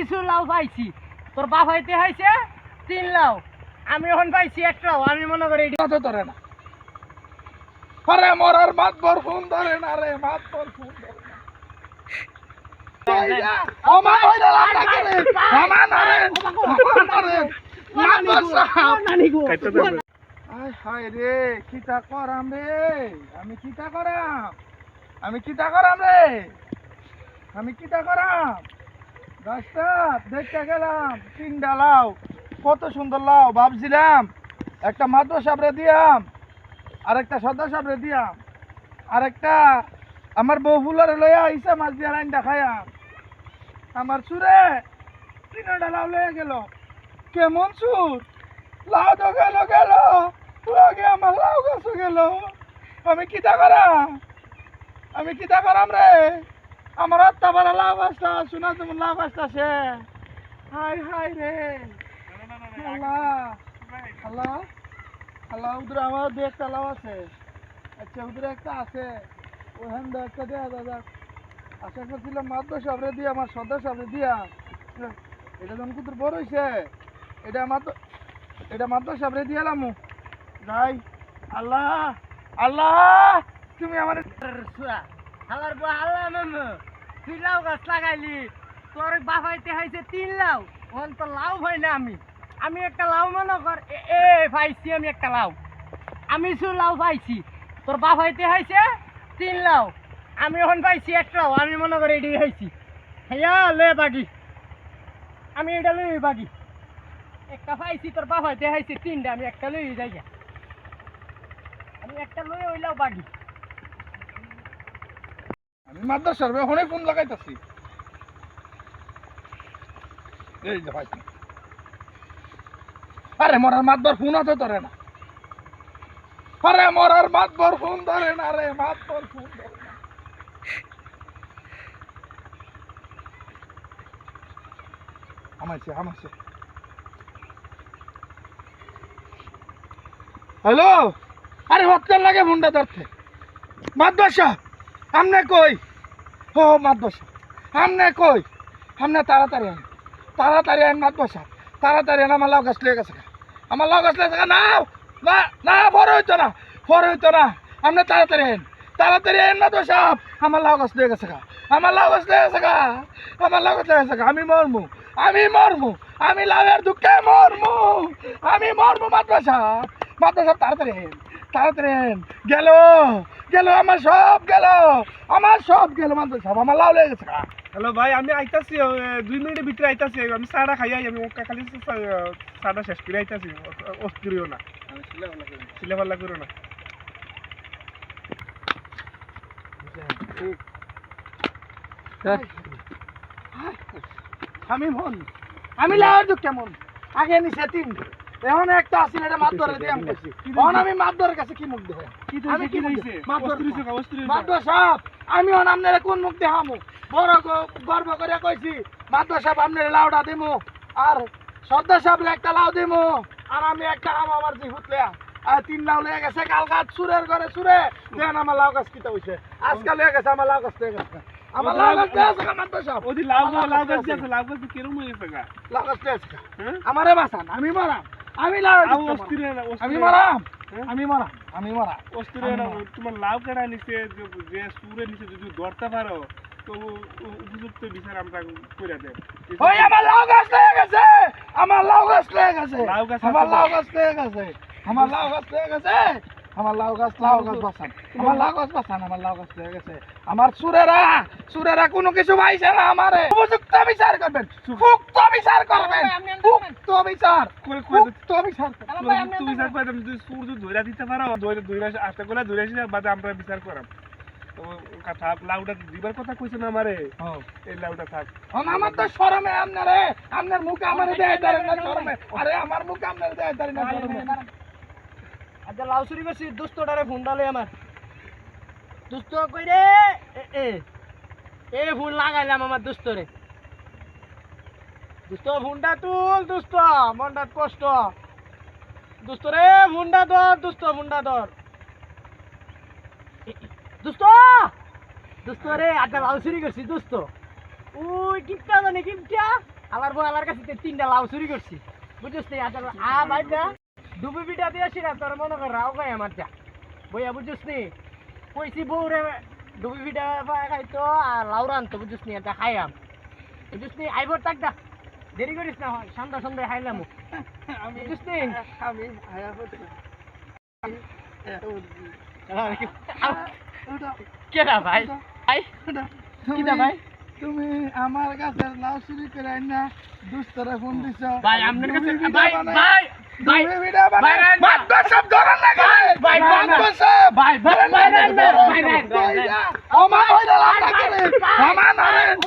শুধু লাউ পাইছি, তোর বাপ হইতে হয়েছে 3 লাউ, আমি এখন পাইছি 1 লাউ। আমি মনে করি তো ধরে না আরে মরার মাত বর ফোন ধরে না রে, মাত বর ফোন ধরে না ওমান হইরা লাগা করে ওমান আরে মাত বর সাপ নানি গো আয় হায় রে কিটা করাম রে, আমি কিটা করাম রে, আমি কিটা করাম। গাছটা দেখতে গেলাম 3টা লাউ, কত সুন্দর লাউ, ভাবছিলাম একটা মাদ্র সাবরে দিয়াম, আরেকটা সদা সাবরে দিয়াম, আরেকটা আমার বউ ফুলারে লইয়া ইসা মাছ দিয়া লাইন দেখায়াম। আমার সুরে 3টা লাউ লইয়া গেল, কেমন সুর, লাউ তো গেল লগে আমার লাউ গাছ গেল। আমি কিটা করাম রে, আমার আত্মা বাড়া লাউ গাছটা শোনা, তোমার লাউ গাছটা সে হাই রে আল্লাহ আল্লাহ উধর আমার 2-1টা লাউ আছে। আচ্ছা উধর একটা আছে, ওখান একটা দেয়া দাদা, আশা করছিলাম মাদ্র সাবরে দিয়া, আমার সদা সাবরে দিয়া, এটা যখন কুতুর বড় হয়েছে এটা মাদ্র সাবরে দিয়ালাম যাই। আল্লাহ তুমি আমার আমার বউ আল্লাহ মামু, তুই লাউ গাছ লাগাইলি, তোর বাপ হইতে হয়েছে 3 লাউ, এখন তো লাউ হয় না। আমি একটা লাউ মনে কর পাইছি, আমি একটা লাউ, আমি শুধু লাউ পাইছি, তোর বাপ হইতে হয়েছে 3 লাউ, আমি এখন পাইছি 1 লাউ। আমি মনে করি এটাই হয়েছি। হ্যাঁ লে বাগি, আমি এটা লই বাগি, একটা পাইছি, তোর বাপ হইতে হয়েছে 3টা, আমি একটা লই যাই, আমি একটা লই ওইলাও বাগি। আমি মাদ্র সাবরে অনেক ফোন লাগাইতেছি, এই যে ভাই আরে মরার মাতবর ফোন তো ধরে না, আরে মরার মাতবর ফোন ধরে না রে, মাতবর ফোন ধরে না। আমাইছে হ্যালো, আরে হৎকার লাগে ফোনটা ধরতে। মাতবর সাহেব আমনে কই? ও মাতবর সাহেব আমনে কই? আমনে তাড়াতাড়ি আন মাতবর সাহেব, তাড়াতাড়ি আন, আমার লাউ গাছ লেগে গেছে, আমার লাউ গাছ লেগে গেছে। না বড় হইতো না, আপনি তাড়াতাড়ি আন মাতবর সাহেব, আমার লাউ গাছ লেগে গেছে, আমি মরমু, আমি লাউয়ের দুঃখে মরমু, মাতবর সাহেব তাড়াতাড়ি আন। গেল আমার সব গেল মাতবর সাহেব, আমার লাউ লেগে গেছে। হ্যালো ভাই, আমি আইতাছি 2 মিনিটের ভিতরে আইতাছি। আমি চাটা খাই, আমি খালি চাটা শেষ করে আইতাছি। করিও না, সিলেবাল্লা করো না। আমি লাউয়ের দুঃখ কেমন আগে নিছে 3, এখন একটা আসলে এটা মাত ধরে দিয়ে আমি এখন আমি মাত ধরে কাছে কি মুখ দেখাই? মাতবর সাহেব আমি এখন আপনারা কোন মুখ দেখামু? বড় গর্ব করে কইছি মাতবর সাহেব আপনারা লাউটা দিমু, আর সর্দার সাহেব একটা লাউ দিমু, আর আমি একটা খামো আমার জিহুতলে। আর 3 লাউ লেগে গেছে, কাল গাছ সুরের ঘরে সুরে দেন আমার লাউ গাছ কিতা হইছে, আজকাল লেগে গেছে আমার লাউ গাছ লেগে গেছে, আমার লাউ গাছ লেগে গেছে মাতবর সাহেব। ওদি লাউ গাছ আছে, লাউ গাছ কিরম হইছে গা? লাউ গাছ লেগে গেছে, আমারে বাঁচান, আমি মারাম, আমি লাউ আমি মারাম। অস্থির না, তোমার লাউ কেডা নিছে, যে সুরে নিছে, যদি ধরতে পারো তো উপযুক্ত বিচার আমরা কইরা দেব। ওই আমার লাউ গাছ লেগে গেছে, আমার লাউ গাছ লেগে গেছে, আমার লাউ গাছ লেগে গেছে, আমার লাউ গাছ লেগে গেছে, আমার লাউ গাছ বাঁচান, আমার লাউ গাছ বাঁচান, আমার লাউ গাছ লেগে গেছে। আমার সুরেরা কোনো কিছু পাইছে না, আমারে উপযুক্ত বিচার করবেন, সুক্ত বিচার করবেন, সুক্ত বিচার তুমি বিচার পাইতাম যদি সুর যদি ধইরা দিতে পারো, ধইরা আস্তে করে ধইরা আসি, বাদে আমরা বিচার করাম। তো কথা লাউটা দিবার কথা কইছ না আমারে, এই লাউটা থাক। আমার তো শরমে আপনার মুখে আমারে দেয় দাঁড়ে না, শরমে আরে আমার মুখে আপনার দেয় দাঁড়ে না, শরমে। আচ্ছা লাউ চুরি করছি, দুস্তটারে ফোন ডালে আমার দুস্ত কই রে, ফোন লাগাইলাম আমার দুস্তরে, দুস্ত ফোনটা তুল, দুস্ত মনটা কষ্ট, দুস্ত রে ফোনটা ধর, দুস্ত ফোনটা ধর, দুস্ত রে আচ্ছা লাউ চুরি করছি দুস্ত, ওই কিপটা জানি কিপটা হালার বউ হালার কাছে তিনটা লাউ চুরি করছি বুঝছিস নি ভাইটা ডুবি পিঠা দিয়ে আসিরা তোর মনে কর রাও গাই আমার যা বইয়া বুঝছিস নি কইছি বউ রে ডুবি পিঠা খাইতো আর লাউ রানতো বুঝছিস নি এটা খাইয়াম বুঝছিস নি আইবর তাক দা দেরি করিস না সন্ধ্যা সন্ধ্যায় খাইলাম বুঝছিস নি আমি আয়া করছি কেডা ভাই ভাই কিডা ভাই তুমি আমার কাছে লাউ চুরি করে না দুস্তরে ফোন দিছ ভাই আপনার কাছে ভাই ভাই ভাই তুমি ভিডিও বানাই ভাই, মাত্র সব ধরন না গায় ভাই, ভাই, মাত্র সব ভাই ভাই ভাই ওমান হইলা লাউটা করে ওমান হরেন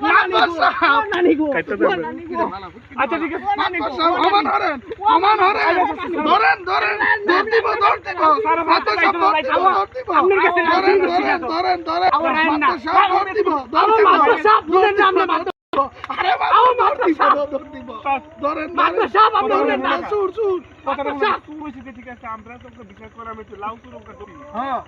মাত্র সব নানি গো খাইতে দেবে। নানি গো আচ্ছা ঠিক আছে মাত্র সব ওমান হরেন ধরেন দৌড় দিব মাত্র সব দৌড় দিব আপনার কাছে লাউ চুরি করছি না তো। ধরেন আমার আইন না। মাত্র সব দৌড় দিব মাত্র সব বুঝেন না আমরা মাত্র আরে মাত্র সব দৌড় দিব ধরেন মাত্র সব আমরা বুঝেন না সুর কথাটা মাত্র সব। শুরু হইছে ঠিক আছে আমরা তোকে বিশ্বাস করে আমি তো লাউ চুরি করি হ্যাঁ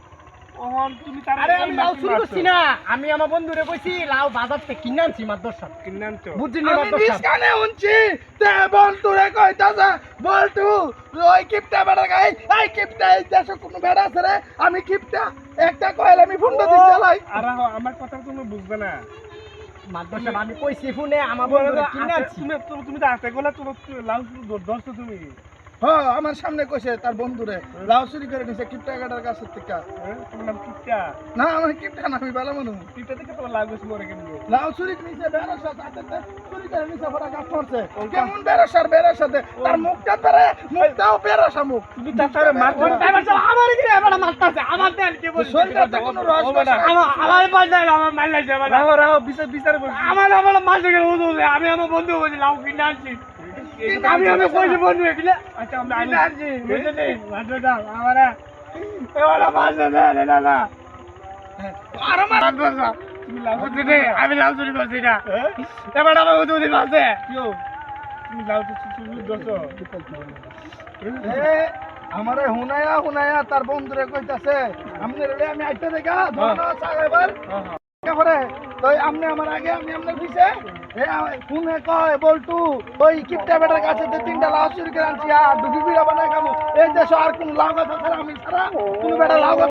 ওহন তুমি তার আরে আমি লাউ চুরি করছি না আমি আমার বন্ধুরে কইছি লাউ বাজার থেকে কিনে আনছি মাত্র সব কিনান তো বুঝছেন না আমি মাত্র নিজ সব কানে শুনছি তে বন্ধুরে কইতাছে বলটু ওই কিপটা বেড়া গাই এই কিপটা এই দেশে কোনো বেড়া আছে রে আমি কিপটা একটা কইল আমি ফোন দিতে চালাই আর আমার কথা তুমি বুঝবে না মাত্র সব আমি কইছি ফোনে আমার বন্ধুরে কিনে আনছি তুমি তো আসতে গেলে তোমার লাউ চুরি ধরছো তুমি হ্যাঁ আমার সামনে কইছে তার বন্ধুরে লাউ চুরি করে নিছে কিপটা গাটার কাছে থেকে তোমার নাম কিটা না আমি কিপটা না আমি ভালো মানুষ কিটা থেকে তোমার লাউ গেছে মরে কেন লাউ চুরি নিছে বেরোসা তাতে চুরি করে নিছে পরে গাছ পড়ছে কেমন বেরোসাতে তার মুখটা ধরে মুখটাও বেরোসা মুখ তুমি তার সাথে মারছো আমার কি এবারে মারতাছে আমার দেন কি বলছিস শরীরটা কোনো রস আমার পাশে আমার মারলাইছে আমার রাহো রাহো বিচার বসে আমার মাঝে গেল আমি আমার বন্ধু বলি লাউ কিনে আনছি আমি কইছি বন্ধু কিনে আচ্ছা আমরা কিনে আনছি বুঝলি মাত্র দাও আমারে এবারে মাঝে দেন না না আর আমার তুমি লাউ বুঝলি আমি লাউ চুরি করছি না এবারে আমার বন্ধু বলি মাঝে কিও তুমি লাউ তো চুরি ধরছো আমারে হুনায়া তার বন্ধুরে কইতাছে আমনে রে আমি আইতে দেখা ধরনা সাগেবার করে তুই আমনে আমার আগে আমি আমনে পিছে এ শুনে কয় বলটু ওই কিপটা বেটার কাছে তো তিনটা লাউ চুরি করে আনছি আর দুটি বিড়া বানাই খামু এই দেশে আর কোন লাউ গাছ আছে আমি ছাড়া কোন বেটা লাউ গাছ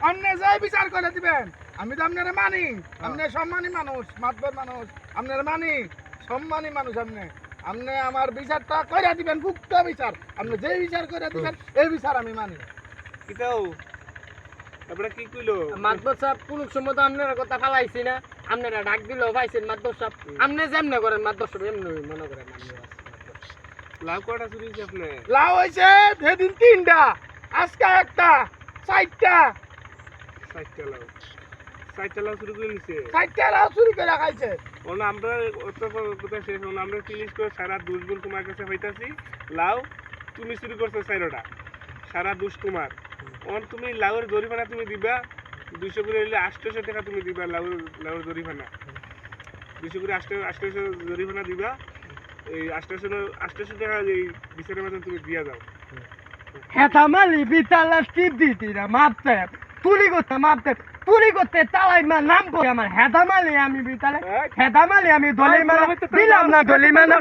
আমনে যাই বিচার করে দিবেন আমি তো আপনারে মানি আমনে সম্মানী মানুষ মাতবর মানুষ আপনারে মানি সম্মানী মানুষ আমনে আমার বিচারটা কইরা দিবেন গুপ্ত বিচার আপনি যে বিচার কইরা দিবেন এই বিচার আমি মানি কিটাও তারপরে কি কইলো মাতবর সাহেব কোন সময় তো আপনার কথা ফালাইছি না আপনারা ডাক দিল পাইছেন মাতবর সাহেব আপনি যেমনে করেন মাতবর সাহেব এমনি মনে করেন লাউ কটা চুরি হয়েছে আপনি লাউ হইছে সেদিন তিনটা আজকে একটা চারটা 60টা লাউ চুরি করে নিছে চারটা লাউ চুরি করে খাইছে ওনা আমরা অত কথা শেষ ওনা আমরা ফিনিশ করে সারা দুশগুণ তোমার কাছে পাইতাছি লাউ তুমি চুরি করছো 4টা সারা দুশ তোমার ওন তুমি লাউর জরিমানা তুমি দিবা 200 করে হইলে 800 টাকা তুমি দিবা লাউর জরিমানা 200 করে 800 জরিমানা দিবা এই 800 টাকা এই বিচারের মধ্যে তুমি দিয়া দাও হেতা মালি বিতালা টিপ দিতি না মাপতে তুলি করতে তালাই মা নাম করে আমার হেতা মালি আমি বিতালে হেতা মালি আমি দলি মানা দিলাম না দলি মানা